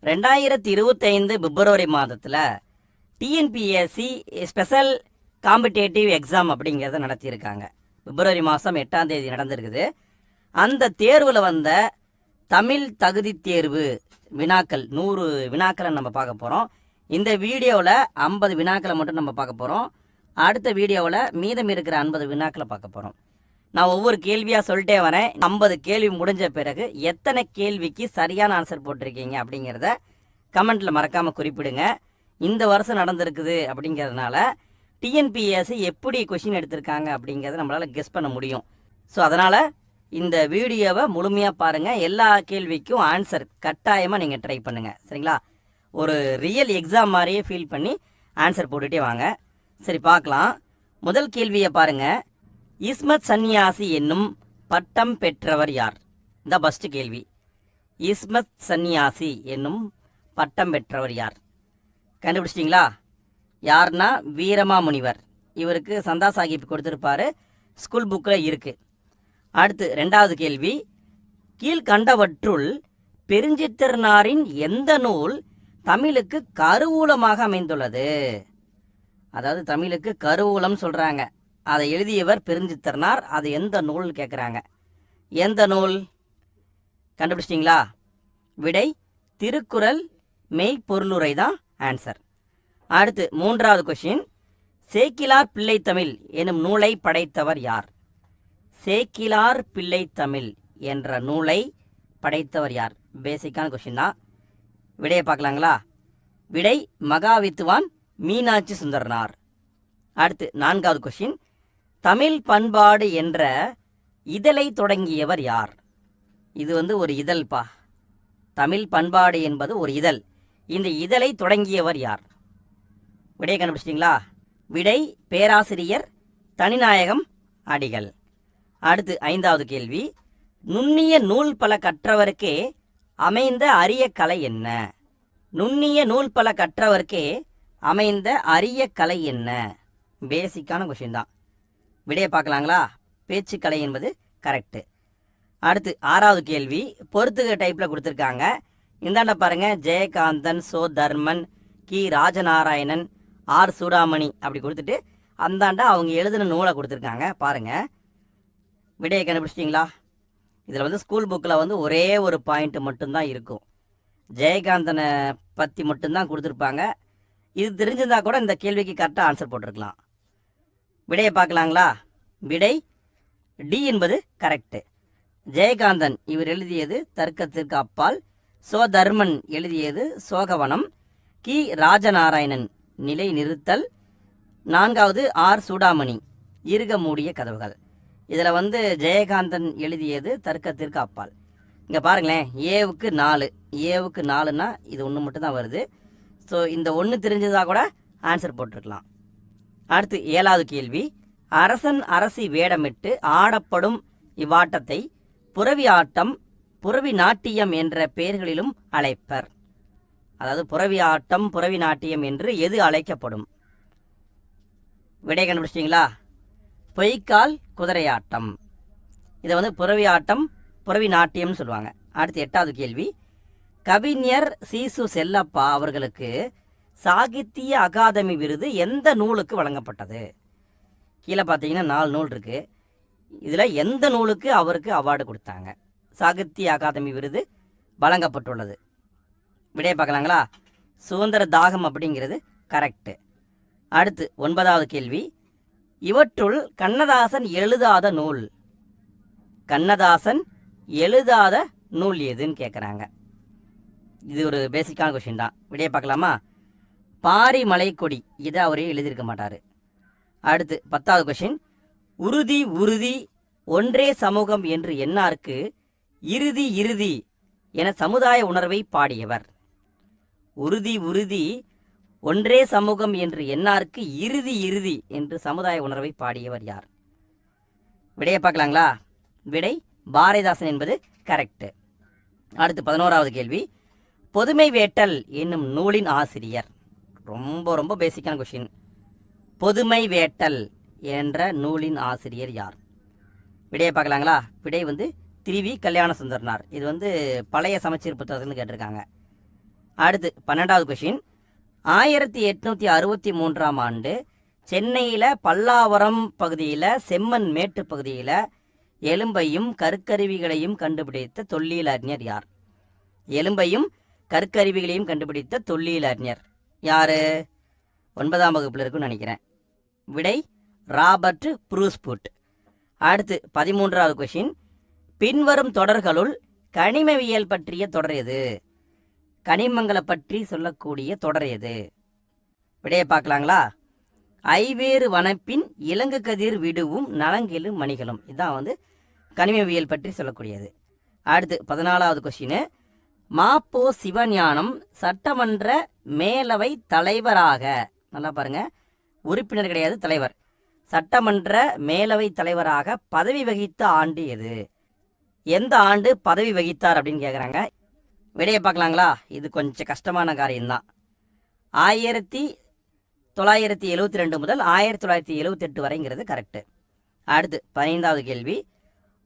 2025 பிப்ரவரி மாதத்தில் TNPSC special competitive exam அப்படிங்கிறத நடத்தியிருக்காங்க. பிப்ரவரி மாதம் 8ஆம் தேதி நடந்திருக்குது. அந்த தேர்வில் வந்த தமிழ் தகுதி தேர்வு வினாக்கள் 100 வினாக்களை நம்ம பார்க்க போகிறோம். இந்த வீடியோவில் 50 வினாக்களை மட்டும் நம்ம பார்க்க போகிறோம். அடுத்த வீடியோவில் மீதம் இருக்கிற 50 வினாக்களை பார்க்க போகிறோம். நான் ஒவ்வொரு கேள்வியாக சொல்லிட்டே வரேன். 50 கேள்வி முடிஞ்ச பிறகு எத்தனை கேள்விக்கு சரியான ஆன்சர் போட்டிருக்கீங்க அப்படிங்கிறத கமெண்ட்டில் மறக்காமல் குறிப்பிடுங்க. இந்த வருஷம் நடந்திருக்குது அப்படிங்கிறதுனால டிஎன்பிஎஸ்சி எப்படி கொஷின் எடுத்திருக்காங்க அப்படிங்கிறத நம்மளால் கெஸ் பண்ண முடியும். ஸோ அதனால் இந்த வீடியோவை முழுமையாக பாருங்கள். எல்லா கேள்விக்கும் ஆன்சர் கட்டாயமாக நீங்கள் ட்ரை பண்ணுங்கள். சரிங்களா? ஒரு ரியல் எக்ஸாம் மாதிரியே ஃபீல் பண்ணி ஆன்சர் போட்டுகிட்டே வாங்க. சரி, பார்க்கலாம். முதல் கேள்வியை பாருங்கள். இஸ்மத் சன்னியாசி என்னும் பட்டம் பெற்றவர் யார்? இந்த ஃபஸ்ட்டு கேள்வி. இஸ்மத் சன்னியாசி என்னும் பட்டம் பெற்றவர் யார்? கண்டுபிடிச்சிட்டிங்களா? யார்னா வீரமாமுனிவர். இவருக்கு சந்தா சாஹிப் கொடுத்துருப்பாரு, ஸ்கூல் புக்கில் இருக்குது. அடுத்து 2வது கேள்வி. கீழ்கண்டவற்றுள் பெருஞ்சித்திரனாரின் எந்த நூல் தமிழுக்கு கருவூலமாக அமைந்துள்ளது? அதாவது தமிழுக்கு கருவூலம் சொல்கிறாங்க. அதை எழுதியவர் பெருஞ்சித்திரனார். அது எந்த நூல்னு கேட்குறாங்க. எந்த நூல்? கண்டுபிடிச்சிட்டிங்களா? விடை திருக்குறள் மெய்ப்பொருளுரை தான் ஆன்சர். அடுத்து 3வது கொஷின். சேக்கிலார் பிள்ளைத்தமிழ் எனும் நூலை படைத்தவர் யார்? சேக்கிலார் பிள்ளைத்தமிழ் என்ற நூலை படைத்தவர் யார்? பேசிக்கான கொஷின் தான். விடையை பார்க்கலாங்களா? விடை மகாவித்துவான் மீனாட்சி சுந்தரனார். அடுத்து 4வது கொஷின். தமிழ் பண்பாடு என்ற இதழை தொடங்கியவர் யார்? இது ஒரு இதழ்பா. தமிழ் பண்பாடு என்பது ஒரு இதழ். இந்த இதழை தொடங்கியவர் யார்? விடையை கண்டுபிடிச்சிட்டிங்களா? விடை பேராசிரியர் தனிநாயகம் அடிகள். அடுத்து 5வது கேள்வி. நுண்ணிய நூல் பல கற்றவருக்கே அமைந்த அரிய கலை என்ன? நுண்ணிய நூல் பல கற்றவருக்கே அமைந்த அரிய கலை என்ன? பேசிக்கான கொஷின் தான். விடையை பார்க்கலாங்களா? பேச்சுக்கலை என்பது கரெக்டு. அடுத்து 6வது கேள்வி. பொறுத்துக டைப்பில் கொடுத்துருக்காங்க. இந்தாண்ட பாருங்கள். ஜெயகாந்தன், சோ தர்மன், கி ராஜநாராயணன், ஆர் சூடாமணி அப்படி கொடுத்துட்டு அந்தாண்ட அவங்க எழுதின நூலை கொடுத்துருக்காங்க. பாருங்கள். விடையை கண்டுபிடிச்சிட்டிங்களா? இதில் ஸ்கூல் புக்கில் ஒரே ஒரு பாயிண்ட் மட்டும்தான் இருக்கும். ஜெயகாந்தனை பற்றி மட்டும்தான் கொடுத்துருப்பாங்க. இது தெரிஞ்சிருந்தால் கூட இந்த கேள்விக்கு கரெக்டாக ஆன்சர் போட்டிருக்கலாம். விடையை பார்க்கலாங்களா? விடை டி என்பது கரெக்டு. ஜெயகாந்தன் இவர் எழுதியது தர்க்கத்திற்கு அப்பால், சோ தர்மன் எழுதியது சோகவனம், கி ராஜநாராயணன் நிலை நிறுத்தல், 4வது ஆர் சூடாமணி இருக மூடிய கதவுகள். இதில் ஜெயகாந்தன் எழுதியது தர்க்கத்திற்கு அப்பால். இங்கே பாருங்களேன். ஏவுக்கு 4. ஏவுக்கு 4ன்னா இது ஒன்று மட்டும்தான் வருது. ஸோ இந்த ஒன்று தெரிஞ்சதாக கூட ஆன்சர் போட்டிருக்கலாம். அடுத்து 7வது கேள்வி. அரசன் அரசி வேடமிட்டு ஆடப்படும் இவ்வாட்டத்தை புரவி ஆட்டம், புரவி நாட்டியம் என்ற பெயர்களிலும் அழைப்பர். அதாவது புரவி ஆட்டம், புரவி நாட்டியம் என்று எது அழைக்கப்படும்? விடை கண்டுபிடிச்சிட்டிங்களா? பொய்க்கால் குதிரையாட்டம். இதை புரவி ஆட்டம், புரவி நாட்டியம்னு சொல்லுவாங்க. அடுத்து 8வது கேள்வி. கவிஞர் சீசு செல்லப்பா அவர்களுக்கு சாகித்ய அகாதமி விருது எந்த நூலுக்கு வழங்கப்பட்டது? கீழே பார்த்தீங்கன்னா 4 நூல் இருக்குது. இதில் எந்த நூலுக்கு அவருக்கு அவார்டு கொடுத்தாங்க? சாகித்ய அகாதமி விருது வழங்கப்பட்டுள்ளது. விடையை பார்க்கலாங்களா? சுதந்திர தாகம் அப்படிங்கிறது கரெக்டு. அடுத்து 9வது கேள்வி. இவற்றுள் கண்ணதாசன் எழுதாத நூல். கண்ணதாசன் எழுதாத நூல் எதுன்னு கேட்குறாங்க. இது ஒரு பேசிக்கான கொஷின் தான். விடையை பார்க்கலாமா? பாரி மலைக்கொடி. இதை அவரே எழுதியிருக்க மாட்டார். அடுத்து 10வது கொஷின். உறுதி உறுதி ஒன்றே சமூகம் என்று எண்ணாருக்கு இறுதி இறுதி என சமுதாய உணர்வை பாடியவர். உறுதி உறுதி ஒன்றே சமூகம் என்று எண்ணாருக்கு இறுதி இறுதி என்று சமுதாய உணர்வை பாடியவர் யார்? விடையை பார்க்கலாங்களா? விடை பாரதிதாசன் என்பது கரெக்டு. அடுத்து 11வது கேள்வி. பொதுமை வேட்டல் என்னும் நூலின் ஆசிரியர். ரொம்ப ரொம்ப பேசிக்கான கொஷின். பொதுமை வேட்டல் என்ற நூலின் ஆசிரியர் யார்? விடையை பார்க்கலாங்களா? விடை திரிவி கல்யாண சுந்தரனார். இது பழைய சமச்சீர் புத்தகத்துலேருந்து கேட்டிருக்காங்க. அடுத்து 12வது கொஷின், 1863ஆம் ஆண்டு சென்னையில் பல்லாவரம் பகுதியில் செம்மண் மேட்டு பகுதியில் எலும்பையும் கற்கருவிகளையும் கண்டுபிடித்த தொல்லியல் அறிஞர் யார்? எலும்பையும் கற்கருவிகளையும் கண்டுபிடித்த தொல்லியல் அறிஞர் யார்? 9ஆம் வகுப்பில் இருக்குன்னு நினைக்கிறேன். விடை ராபர்ட் ப்ரூஸ்புட். அடுத்து 13வது கொஷின், பின்வரும் தொடர்களுள் கனிமவியல் பற்றிய தொடர் எது? கனிமங்களை பற்றி சொல்லக்கூடிய தொடர் எது? விடையை பார்க்கலாங்களா? ஐவேறு வனப்பின் இலங்கு கதிர் விடுவும் நலங்கிலும் மணிகளும். இதுதான் கனிமவியல் பற்றி சொல்லக்கூடியது. அடுத்து 14வது கொஸ்டின், மாப்போ சிவஞானம் சட்டமன்ற மேலவை தலைவராக, நல்லா பாருங்க, உறுப்பினர் கிடையாது, தலைவர், சட்டமன்ற மேலவை தலைவராக பதவி வகித்த ஆண்டு எது? எந்த ஆண்டு பதவி வகித்தார் அப்படின்னு கேட்குறாங்க. விடையை பார்க்கலாங்களா? இது கொஞ்சம் கஷ்டமான காரியம்தான். 1972 முதல் 1978 வரைங்கிறது கரெக்டு. அடுத்து 15வது கேள்வி,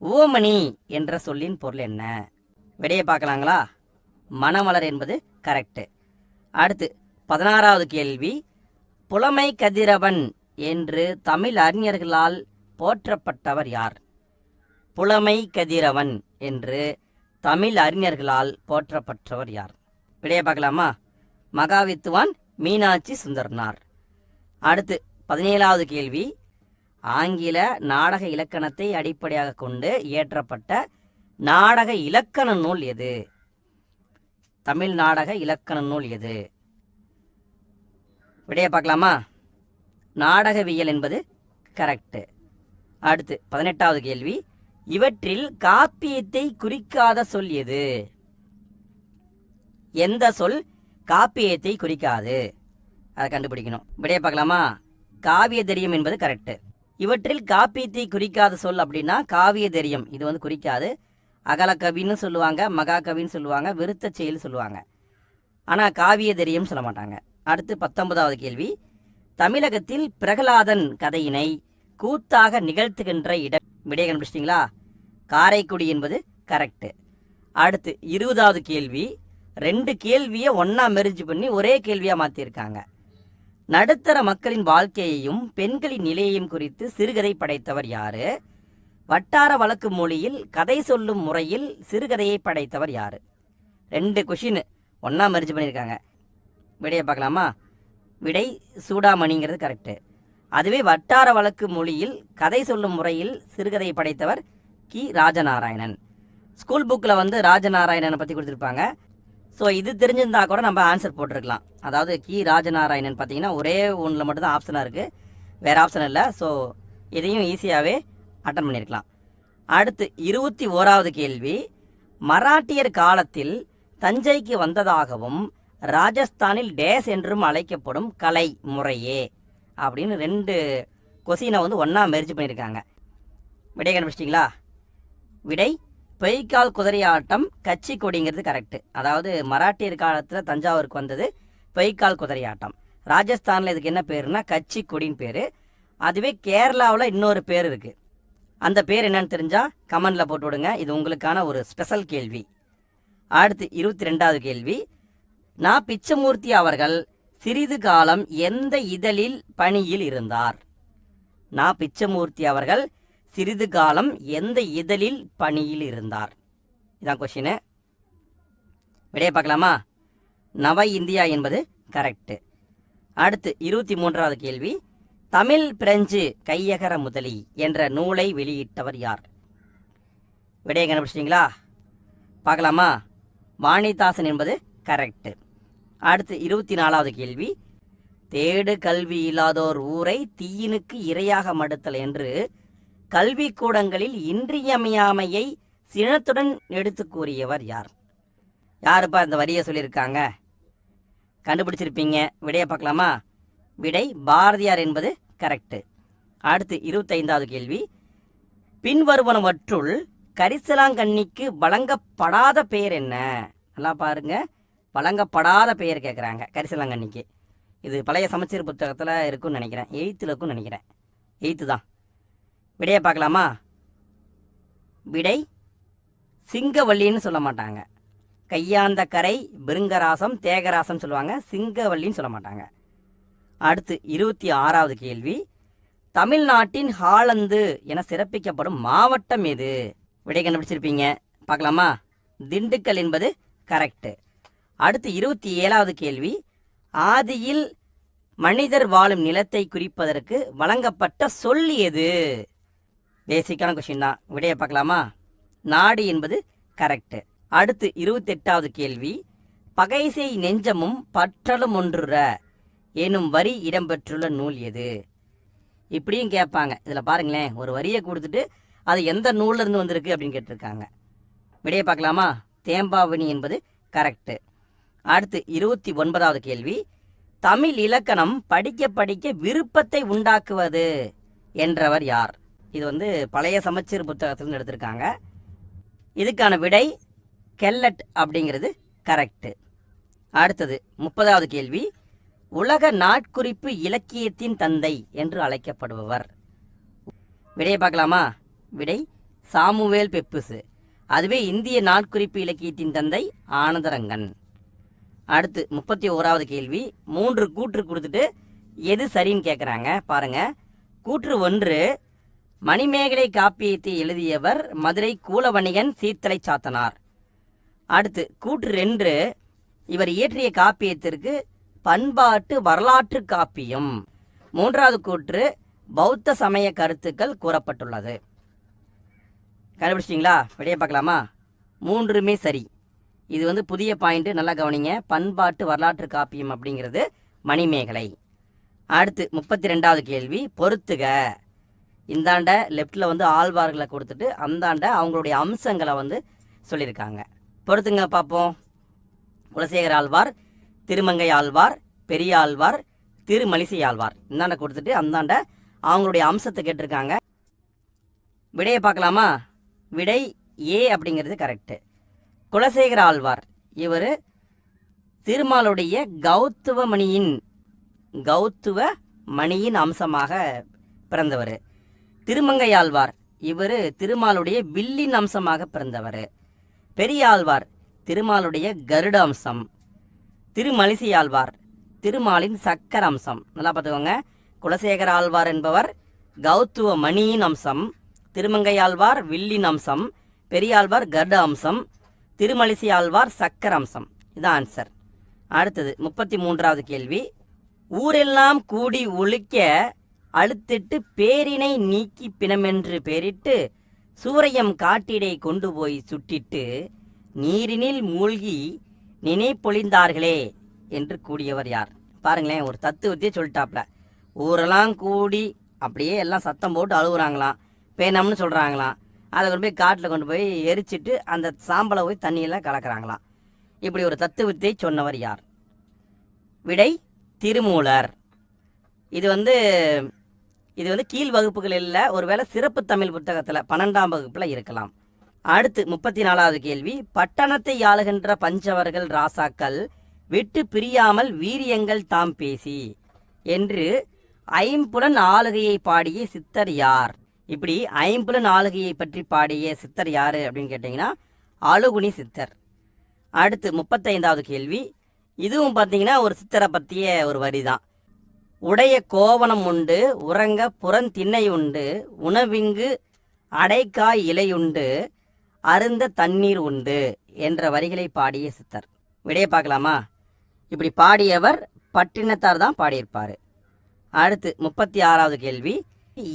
ஓமணி என்ற சொல்லின் பொருள் என்ன? விடையை பார்க்கலாங்களா? மணமலர் என்பது கரெக்டு. அடுத்து 16வது கேள்வி, புலமை கதிரவன் என்று தமிழ் அறிஞர்களால் போற்றப்பட்டவர் யார்? புலமை கதிரவன் என்று தமிழ் அறிஞர்களால் போற்றப்பட்டவர் யார்? விடையை பார்க்கலாமா? மகாவித்துவான் மீனாட்சி சுந்தரனார். அடுத்து 17வது கேள்வி, ஆங்கில நாடக இலக்கணத்தை அடிப்படையாக கொண்டு இயற்றப்பட்ட நாடக இலக்கண நூல் எது? தமிழ் நாடக இலக்கண நூல் எது? விடையை பார்க்கலாமா? நாடகவியல் என்பது கரெக்டு. அடுத்து 18வது கேள்வி, இவற்றில் காப்பியத்தை குறிக்காத சொல் எது? எந்த சொல் காப்பியத்தை குறிக்காது? அதை கண்டுபிடிக்கணும். விடையை பார்க்கலாமா? காவியதரியம் என்பது கரெக்டு. இவற்றில் காப்பியத்தை குறிக்காத சொல் அப்படின்னா காவியதரியம், இது குறிக்காது. அகலக்கவின்னு சொல்லுவாங்க, மகாகவின்னு சொல்லுவாங்க, விருத்த செயல் சொல்லுவாங்க. ஆனால் காவியதரியம் சொல்ல மாட்டாங்க. அடுத்து 19வது கேள்வி, தமிழகத்தில் பிரகலாதன் கதையினை கூத்தாக நிகழ்த்துகின்ற இடம். விடையை கண்டுபிடிச்சிட்டிங்களா? காரைக்குடி என்பது கரெக்டு. அடுத்து 20வது கேள்வி, 2 கேள்வியை ஒன்றா மெர்ஜ் பண்ணி ஒரே கேள்வியாக மாற்றிருக்காங்க. நடுத்தர மக்களின் வாழ்க்கையையும் பெண்களின் நிலையையும் குறித்து சிறுகதை படைத்தவர் யாரு? வட்டார வழக்கு மொழியில் கதை சொல்லும் முறையில் சிறுகதையை படைத்தவர் யாரு? 2 கொஷின் ஒன்றா மெர்ஜ் பண்ணியிருக்காங்க. விடையை பார்க்கலாமா? விடை சூடாமணிங்கிறது கரெக்டு. அதுவே வட்டார வழக்கு மொழியில் கதை சொல்லும் முறையில் சிறுகதையை படைத்தவர் கி ராஜநாராயணன். ஸ்கூல் புக்கில் ராஜநாராயணனை பற்றி கொடுத்துருப்பாங்க. ஸோ இது தெரிஞ்சிருந்தா கூட நம்ம ஆன்சர் போட்டிருக்கலாம். அதாவது கி ராஜநாராயணன் பார்த்தீங்கன்னா ஒரே ஒன்றில் மட்டும்தான் ஆப்ஷனாக இருக்குது, வேறு ஆப்ஷன் இல்லை. ஸோ இதையும் ஈஸியாகவே அட்டன் பண்ணியிருக்கலாம். அடுத்து 21வது கேள்வி, மராட்டியர் காலத்தில் தஞ்சைக்கு வந்ததாகவும் ராஜஸ்தானில் டேஸ் என்றும் அழைக்கப்படும் கலை முறையே அப்படின்னு 2 கொஸ்டினை ஒன்றா மெர்ஜ் பண்ணியிருக்காங்க. விடை கண்டுபிடிச்சிட்டிங்களா? விடை பொய்க்கால் குதிரை ஆட்டம் கட்சி கொடிங்கிறது கரெக்டு. அதாவது மராட்டியர் காலத்தில் தஞ்சாவூருக்கு வந்தது பொய்க்கால் குதிரை ஆட்டம். ராஜஸ்தானில் இதுக்கு என்ன பேருனா கட்சி கொடின்னு பேர். அதுவே கேரளாவில் இன்னொரு பேர் இருக்குது. அந்த பேர் என்னன்னு தெரிஞ்சால் கமெண்டில் போட்டு விடுங்க. இது உங்களுக்கான ஒரு ஸ்பெஷல் கேள்வி. அடுத்து 22வது கேள்வி, நான் பிச்சமூர்த்தி அவர்கள் சிறிது காலம் எந்த இதழில் பணியில் இருந்தார்? நான் பிச்சமூர்த்தி அவர்கள் சிறிது காலம் எந்த இதழில் பணியில் இருந்தார்? இதான் கொஸ்டின். விடையை பார்க்கலாமா? நவ இந்தியா என்பது கரெக்டு. அடுத்து 23வது கேள்வி, தமிழ் பிரெஞ்சு கையகர முதலி என்ற நூலை வெளியிட்டவர் யார்? விடையை கண்டுபிடிச்சிட்டிங்களா? பார்க்கலாமா? வாணிதாசன் என்பது கரெக்டு. அடுத்து 24வது கேள்வி, தேடு கல்வி இல்லாதோர் ஊரை தீயினுக்கு இரையாக மடுத்தல் என்று கல்விக்கூடங்களில் இன்றியமையாமையை சினத்துடன் எடுத்து கூறியவர் யார்? யாருப்பா இந்த வரியை சொல்லியிருக்காங்க? கண்டுபிடிச்சிருப்பீங்க. விடையை பார்க்கலாமா? விடை பாரதியார் என்பது கரெக்டு. அடுத்து 25வது கேள்வி, பின்வருவனவற்றுள் கரிசலாங்கண்ணிக்கு வழங்கப்படாத பெயர் என்ன? நல்லா பாருங்க, வழங்கப்படாத பெயர் கேட்குறாங்க கரிசலாங்கண்ணிக்கு. இது பழைய சமச்சீர் புத்தகத்தில் இருக்குன்னு நினைக்கிறேன், 8th இருக்குன்னு நினைக்கிறேன், 8th தான். விடையை பார்க்கலாமா? விடை சிங்கவல்லின்னு சொல்ல மாட்டாங்க, கையாந்த கரை, பிருங்கராசம், தேகராசம் சொல்லுவாங்க, சிங்கவல்லின்னு சொல்ல மாட்டாங்க. அடுத்து 26வது கேள்வி, தமிழ்நாட்டின் ஹாலந்து என சிறப்பிக்கப்படும் மாவட்டம் எது? விடை கண்டுபிடிச்சிருப்பீங்க, பார்க்கலாமா? திண்டுக்கல் என்பது கரெக்டு. அடுத்து 27வது கேள்வி, ஆதியில் மனிதர் வாழும் நிலத்தை குறிப்பதற்கு வழங்கப்பட்ட சொல் எது? பேசிக்கான கொஸ்டின் தான், விடையை பார்க்கலாமா? நாடு என்பது கரெக்டு. அடுத்து 28வது கேள்வி, பகைசை நெஞ்சமும் பற்றலும் ஒன்றுற எனும் வரி இடம்பெற்றுள்ள நூல் எது? இப்படியும் கேட்பாங்க. இதில் பாருங்களேன், ஒரு வரியை கொடுத்துட்டு அது எந்த நூலில் இருந்து வந்திருக்கு அப்படின்னு கேட்டிருக்காங்க. விடையை பார்க்கலாமா? தேம்பாவணி என்பது கரெக்டு. அடுத்து 29வது கேள்வி, தமிழ் இலக்கணம் படிக்க படிக்க விருப்பத்தை உண்டாக்குவது என்றவர் யார்? இது பழைய சமச்சீர் புத்தகத்திலிருந்து எடுத்திருக்காங்க. இதுக்கான விடை கெல்லட் அப்படிங்கிறது கரெக்டு. அடுத்தது 30வது கேள்வி, உலக நாட்குறிப்பு இலக்கியத்தின் தந்தை என்று அழைக்கப்படுபவர்? விடையை பார்க்கலாமா? விடை சாமுவேல் பெப்புசு. அதுவே இந்திய நாட்குறிப்பு இலக்கியத்தின் தந்தை ஆனந்தரங்கன். அடுத்து 31வது கேள்வி, 3 கூற்று கொடுத்துட்டு எது சரின்னு கேட்குறாங்க. பாருங்க, கூற்று 1, மணிமேகலை காப்பியத்தை எழுதியவர் மதுரை கூலவணிகன் சீர்த்தலை சாத்தனார். அடுத்து கூற்று 2, இவர் இயற்றிய காப்பியத்திற்கு பண்பாட்டு வரலாற்று காப்பியம். 3வது கூற்று, பௌத்த சமய கருத்துக்கள் கூறப்பட்டுள்ளது. கண்டுபிடிச்சிட்டிங்களா? விடையை பார்க்கலாமா? 3மே சரி. இது புதிய பாயிண்ட்டு, நல்லா கவனிங்க. பண்பாட்டு வரலாற்று காப்பியம் அப்படிங்கிறது மணிமேகலை. அடுத்து 32வது கேள்வி, பொறுத்துக. இந்தாண்ட லெஃப்டில் ஆழ்வார்களை கொடுத்துட்டு அந்தாண்ட அவங்களுடைய அம்சங்களை சொல்லியிருக்காங்க. பொறுத்துங்க பார்ப்போம். குலசேகர ஆழ்வார், திருமங்கை ஆழ்வார், பெரிய ஆழ்வார், திருமலிசை ஆழ்வார். இந்தாண்ட கொடுத்துட்டு அந்தாண்ட அவங்களுடைய அம்சத்தை கேட்டிருக்காங்க. விடையை பார்க்கலாமா? விடை ஏ அப்படிங்கிறது கரெக்டு. குலசேகர ஆழ்வார் இவர் திருமாலுடைய கௌத்துவ மணியின் அம்சமாக பிறந்தவர். திருமங்கை ஆழ்வார் இவர் திருமாலுடைய வில்லின் அம்சமாக பிறந்தவர். பெரிய ஆழ்வார் திருமாலுடைய கருட அம்சம். திருமலிசை ஆழ்வார் திருமாலின் சக்கர அம்சம். நல்லா பார்த்துக்கோங்க. குலசேகர ஆழ்வார் என்பவர் கௌத்துவ மணியின் அம்சம், திருமங்கை ஆழ்வார் வில்லின் அம்சம், பெரியாழ்வார் கருட அம்சம், திருமலிசை ஆழ்வார் சக்கர அம்சம். இதுதான் ஆன்சர். அடுத்தது 33வது கேள்வி, ஊரெல்லாம் கூடி ஒழிக்க அழுத்திட்டு பேரினை நீக்கி பிணமென்று பேரிட்டு சூரையம் காட்டிடை கொண்டு போய் சுட்டிட்டு நீரினில் மூழ்கி நினைப்பொழிந்தார்களே என்று கூடியவர் யார்? பாருங்களேன், ஒரு தத்துவத்தையே சொல்லிட்டாப்ல. ஊரெல்லாம் கூடி அப்படியே எல்லாம் சத்தம் போட்டு அழுகுறாங்களாம், பேனம்னு சொல்கிறாங்களாம். அதை கொண்டு போய் காட்டில் கொண்டு போய் எரிச்சிட்டு அந்த சாம்பலை போய் தண்ணியில் கலக்கிறாங்களாம். இப்படி ஒரு தத்துவத்தை சொன்னவர் யார்? விடை திருமூலர். இது கீழ் வகுப்புகளில் இல்லை, ஒருவேளை சிறப்பு தமிழ் புத்தகத்தில் 12ஆம் வகுப்பில் இருக்கலாம். அடுத்து 34வது கேள்வி, பட்டணத்தை ஆளுகின்ற பஞ்சவர்கள் ராசாக்கள் விட்டு பிரியாமல் வீரியங்கள் தாம் பேசி என்று ஐம்புலன் ஆளுகையை பாடிய சித்தர் யார்? இப்படி ஐம்புலன் ஆளுகையை பற்றி பாடிய சித்தர் யார் அப்படின்னு கேட்டிங்கன்னா அழுகுனி சித்தர். அடுத்து 35வது கேள்வி, இதுவும் பார்த்தீங்கன்னா ஒரு சித்தரை பற்றிய ஒரு வரி தான். உடைய கோவணம் உண்டு உறங்க புறந்திண்ணை உண்டு உணவிங்கு அடைக்காய் இலையுண்டு அருந்த தண்ணீர் உண்டு என்ற வரிகளை பாடிய சித்தர். விடையை பார்க்கலாமா? இப்படி பாடியவர் பட்டினத்தார் தான் பாடியிருப்பார். அடுத்து 36வது கேள்வி,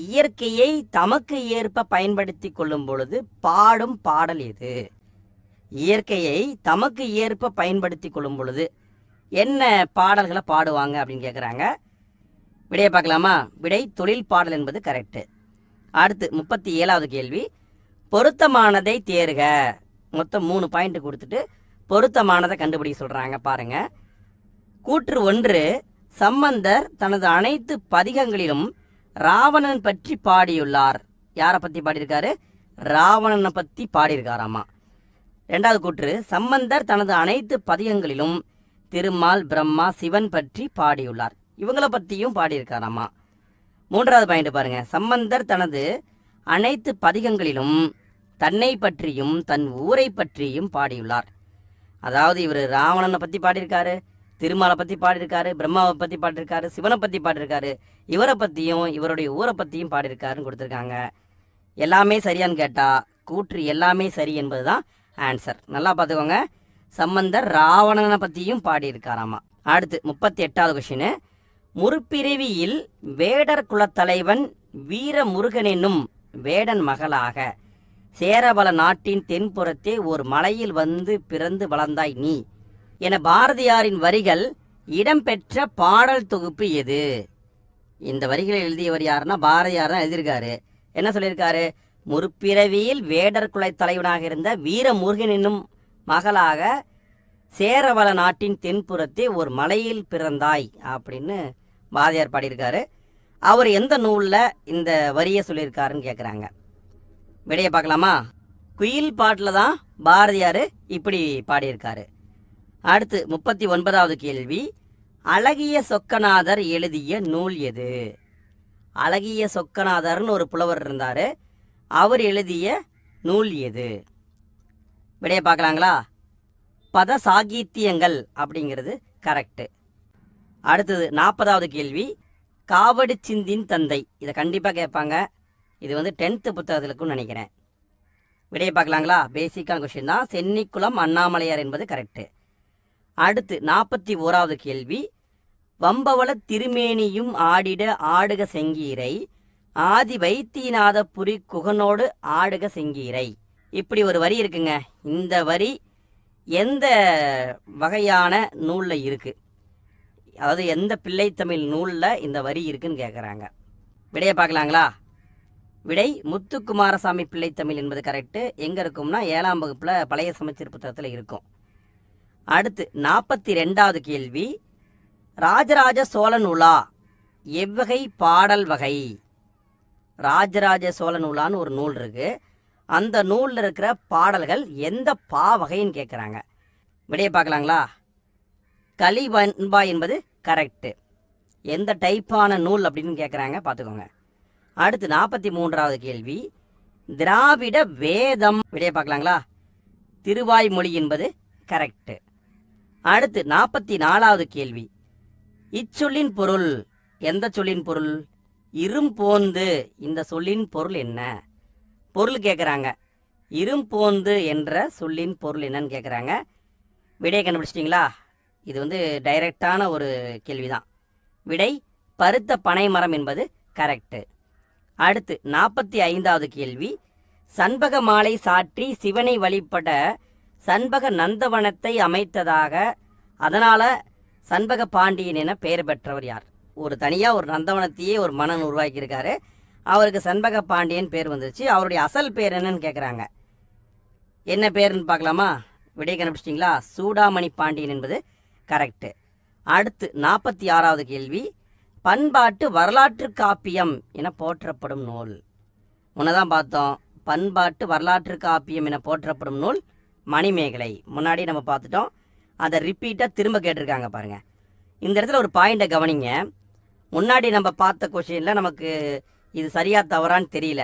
இயற்கையை தமக்கு ஏற்ப பயன்படுத்தி கொள்ளும் பொழுது பாடும் பாடல் எது? இயற்கையை தமக்கு ஏற்ப பயன்படுத்தி கொள்ளும் பொழுது என்ன பாடல்களை பாடுவாங்க அப்படின்னு கேட்குறாங்க. விடையை பார்க்கலாமா? விடை தொழில் பாடல் என்பது கரெக்டு. அடுத்து 37வது கேள்வி, பொருத்தமானதை தேர்க. மொத்தம் 3 பாயிண்ட் கொடுத்துட்டு பொருத்தமானதை கண்டுபிடிக்க சொல்கிறாங்க. பாருங்க, கூற்று 1, சம்பந்தர் தனது அனைத்து பதிகங்களிலும் ராவணன் பற்றி பாடியுள்ளார். யாரை பற்றி பாடியிருக்காரு? ராவணனை பற்றி பாடியிருக்காராமா. 2வது கூற்று, சம்பந்தர் தனது அனைத்து பதிகங்களிலும் திருமால் பிரம்மா சிவன் பற்றி பாடியுள்ளார். இவங்களை பற்றியும் பாடியிருக்காராமா. 3வது பாயிண்ட் பாருங்க, சம்பந்தர் தனது அனைத்து பதிகங்களிலும் தன்னை பற்றியும் தன் ஊரை பற்றியும் பாடியுள்ளார். அதாவது இவர் ராவணனை பற்றி பாடியிருக்காரு, திருமாலை பற்றி பாடியிருக்காரு, பிரம்மாவை பற்றி பாடியிருக்காரு, சிவனை பற்றி பாடியிருக்காரு, இவரை பற்றியும் இவருடைய ஊரை பற்றியும் பாடியிருக்காருன்னு கொடுத்துருக்காங்க. எல்லாமே சரியான்னு கேட்டால் கூற்று எல்லாமே சரி என்பது தான் ஆன்சர். நல்லா பார்த்துக்கோங்க. சம்பந்தர் ராவணனை பற்றியும் பாடியிருக்காராமா. அடுத்து 38வது கொஷின். முற்பிறவியில் வேடர் குலத்தலைவன் வீர முருகன் என்னும் வேடன் மகளாக சேரபல நாட்டின் தென்புறத்தே ஒரு மலையில் வந்து பிறந்து வளர்ந்தாய் நீ என பாரதியாரின் வரிகள் இடம்பெற்ற பாடல் தொகுப்பு எது? இந்த வரிகளை எழுதியவர் யாருன்னா பாரதியார் தான் எழுதியிருக்காரு. என்ன சொல்லியிருக்காரு? முற்பிறவியில் வேடர் குலை தலைவனாக இருந்த வீர முருகன் என்னும் மகளாக சேரவள நாட்டின் தென்புறத்தே ஒரு மலையில் பிறந்தாய் அப்படின்னு பாரதியார் பாடியிருக்காரு. அவர் எந்த நூலில் இந்த வரியை சொல்லியிருக்காருன்னு கேட்குறாங்க. விடையை பார்க்கலாமா? குயில் பாட்டில் தான் பாரதியார் இப்படி பாடியிருக்காரு. அடுத்து 39வது கேள்வி. அழகிய சொக்கநாதர் எழுதிய நூல் எது? அழகிய சொக்கநாதர்னு ஒரு புலவர் இருந்தார். அவர் எழுதிய நூல் எது? விடையை பார்க்கலாங்களா? பத சாகித்தியங்கள் அப்படிங்கிறது கரெக்டு. அடுத்தது 40வது கேள்வி. காவடி சிந்தின் தந்தை, இதை கண்டிப்பாக கேட்பாங்க. இது 10th புத்தகத்திலுக்கும் நினைக்கிறேன். விடையை பார்க்கலாங்களா? பேசிக்கான கொஸ்டின் தான். சென்னிக்குளம் அண்ணாமலையார் என்பது கரெக்டு. அடுத்து 41வது கேள்வி. வம்பவள திருமேனியும் ஆடிட ஆடுக செங்கீரை ஆதி வைத்தியநாத புரி குகனோடு ஆடுக செங்கீரை. இப்படி ஒரு வரி இருக்குங்க. இந்த வரி எந்த வகையான நூலில் இருக்குது? அதாவது எந்த பிள்ளைத்தமிழ் நூலில் இந்த வரி இருக்குன்னு கேட்குறாங்க. விடையை பார்க்கலாங்களா? விடை முத்துக்குமாரசாமி பிள்ளைத்தமிழ் என்பது கரெக்டு. எங்கே இருக்கும்னா 7ஆம் வகுப்பில் பழைய சமச்சீர் புத்தகத்தில் இருக்கும். அடுத்து 42வது கேள்வி. ராஜராஜ சோழன் உலா எவ்வகை பாடல் வகை? ராஜராஜ சோழன் உலான்னு ஒரு நூல் இருக்குது. அந்த நூலில் இருக்கிற பாடல்கள் எந்த பா வகைன்னு கேட்குறாங்க. விடையை பார்க்கலாங்களா? கலிவன்பா என்பது கரெக்டு. எந்த டைப்பான நூல் அப்படின்னு கேட்குறாங்க, பார்த்துக்கோங்க. அடுத்து 43வது கேள்வி. திராவிட வேதம். விடையை பார்க்கலாங்களா? திருவாய்மொழி என்பது கரெக்டு. அடுத்து 44வது கேள்வி. இச்சொல்லின் பொருள். எந்த சொல்லின் பொருள்? இரும்போந்து. இந்த சொல்லின் பொருள் என்ன? பொருள் கேட்குறாங்க. இரும்போந்து என்ற சொல்லின் பொருள் என்னன்னு கேட்குறாங்க. விடையை கண்டுபிடிச்சிட்டிங்களா? இது டைரக்டான ஒரு கேள்வி தான். விடை பருத்த பனை மரம் என்பது கரெக்டு. அடுத்து 45வது கேள்வி. சண்பக மாலை சாற்றி சிவனை வழிபட சண்பக நந்தவனத்தை அமைத்ததாக, அதனால் சண்பக பாண்டியன் என பெயர் பெற்றவர் யார்? ஒரு தனியாக ஒரு நந்தவனத்தையே ஒரு மன்னன் உருவாக்கியிருக்காரு. அவருக்கு சண்பக பாண்டியன் பேர் வந்துருச்சு. அவருடைய அசல் பேர் என்னன்னு கேட்குறாங்க. என்ன பேருன்னு பார்க்கலாமா? விடை கண்டுபிடிச்சிட்டிங்களா? சூடாமணி பாண்டியன் என்பது கரெக்டு. அடுத்து 46வது கேள்வி. பண்பாட்டு வரலாற்று காப்பியம் என போற்றப்படும் நூல். முன்னதான் பார்த்தோம். பண்பாட்டு வரலாற்று காப்பியம் என போற்றப்படும் நூல் மணிமேகலை. முன்னாடி நம்ம பார்த்துட்டோம். அதை ரிப்பீட்டாக திரும்ப கேட்டிருக்காங்க பாருங்கள். இந்த இடத்துல ஒரு பாயிண்டை கவனிங்க. முன்னாடி நம்ம பார்த்த கொஷினில் நமக்கு இது சரியாக தவறான்னு தெரியல.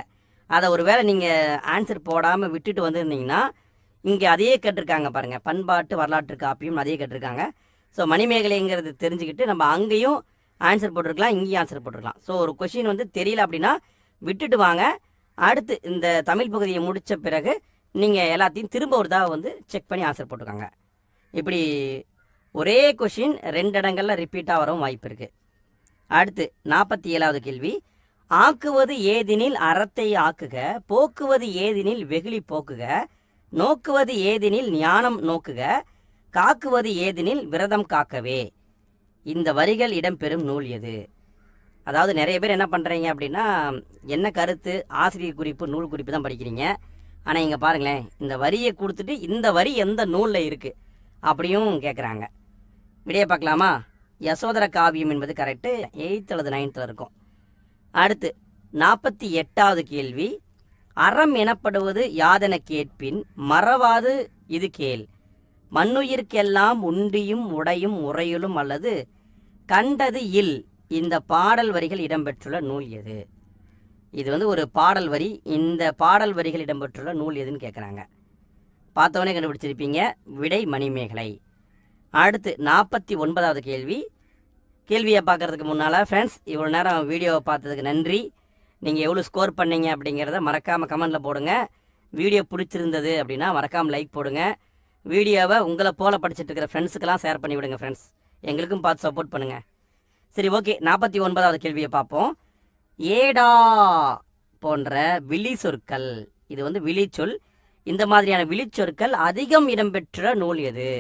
அதை ஒரு வேளை நீங்கள் ஆன்சர் போடாமல் விட்டுட்டு வந்திருந்தீங்கன்னா இங்கே அதையே கேட்டிருக்காங்க பாருங்கள். பண்பாட்டு வரலாற்று காப்பியம் அதையே கேட்டிருக்காங்க. ஸோ மணிமேகலைங்கிறது தெரிஞ்சுக்கிட்டு நம்ம அங்கேயும் ஆன்சர் போட்டிருக்கலாம், இங்கேயும் ஆன்சர் போட்டிருக்கலாம். ஸோ ஒரு கொஷின் தெரியல அப்படின்னா விட்டுட்டு வாங்க. அடுத்து இந்த தமிழ் பகுதியை முடித்த பிறகு நீங்கள் எல்லாத்தையும் திரும்ப ஒரு தான் செக் பண்ணி ஆன்சர் போட்டிருக்காங்க. இப்படி ஒரே கொஷின் 2 இடங்களில் ரிப்பீட்டாக வரவும் வாய்ப்பு இருக்குது. அடுத்து 47வது கேள்வி. ஆக்குவது ஏதினில் அறத்தை ஆக்குக, போக்குவது ஏதினில் வெகுளி போக்குக, நோக்குவது ஏதினில் ஞானம் நோக்குக, காக்குவது ஏதினில் விரதம் காக்கவே. இந்த வரிகள் இடம்பெறும் நூல் எது? அதாவது நிறைய பேர் என்ன பண்ணுறீங்க அப்படின்னா, என்ன கருத்து, ஆசிரியர் குறிப்பு, நூல் குறிப்பு தான் படிக்கிறீங்க. ஆனால் இங்கே பாருங்களேன், இந்த வரியை கொடுத்துட்டு இந்த வரி எந்த நூலில் இருக்குது அப்படியும் கேட்குறாங்க. விடையை பார்க்கலாமா? யசோதர காவியம் என்பது கரெக்டு. 8th அல்லது 9th இருக்கும். அடுத்து 48வது கேள்வி. அறம் எனப்படுவது யாதென கேட்பின் மறவாது இது கேள், மண்ணுயிர்க்கெல்லாம் உண்டியும் உடையும் உறையுளும் அல்லது கண்டது இல். இந்த பாடல் வரிகள் இடம்பெற்றுள்ள நூல் எது? இது ஒரு பாடல் வரி. இந்த பாடல் வரிகள் இடம்பெற்றுள்ள நூல் எதுன்னு கேட்குறாங்க. பார்த்தவொடனே கண்டுபிடிச்சிருப்பீங்க. விடை மணிமேகலை. அடுத்து 49வது கேள்வி. கேள்வியை பார்க்குறதுக்கு முன்னால் ஃப்ரெண்ட்ஸ், இவ்வளோ நேரம் வீடியோவை பார்த்ததுக்கு நன்றி. நீங்கள் எவ்வளோ ஸ்கோர் பண்ணீங்க அப்படிங்கிறத மறக்காமல் கமெண்டில் போடுங்க. வீடியோ பிடிச்சிருந்தது அப்படின்னா மறக்காமல் லைக் போடுங்க. வீடியோவை உங்களை போல படிச்சுட்டு இருக்கிற ஃப்ரெண்ட்ஸுக்கெல்லாம் ஷேர் பண்ணி விடுங்க ஃப்ரெண்ட்ஸ். எங்களுக்கும் பார்த்து சப்போர்ட் பண்ணுங்கள். சரி, ஓகே. 49வது கேள்வியை பார்ப்போம். ஏடா போன்ற விழி சொற்கள், இது வந்து விழிச்சொல். இந்த மாதிரியான விழிச்சொற்கள் அதிகம் இடம்பெற்ற நூல் எது?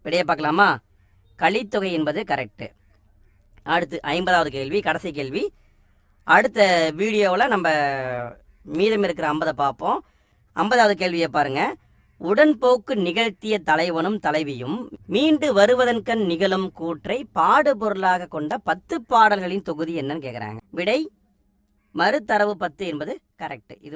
விடையை பார்க்கலாமா? கலித்தொகை என்பது கரெக்டு. அடுத்து 50வது கேள்வி, கடைசி கேள்வி. அடுத்த வீடியோவில் நம்ம மீதம் இருக்கிற 50 பார்ப்போம். 50வது கேள்வியை பாருங்கள். உடன்போக்கு நிகழ்த்திய தலைவனும் தலைவியும் மீண்டு வருவதன் கண் நிகழும் கூற்றை பாடுபொருளாக கொண்ட 10 பாடல்களின் தொகுதி என்னன்னு கேட்குறாங்க. விடை மறுதரவு 10 என்பது கரெக்டு. இது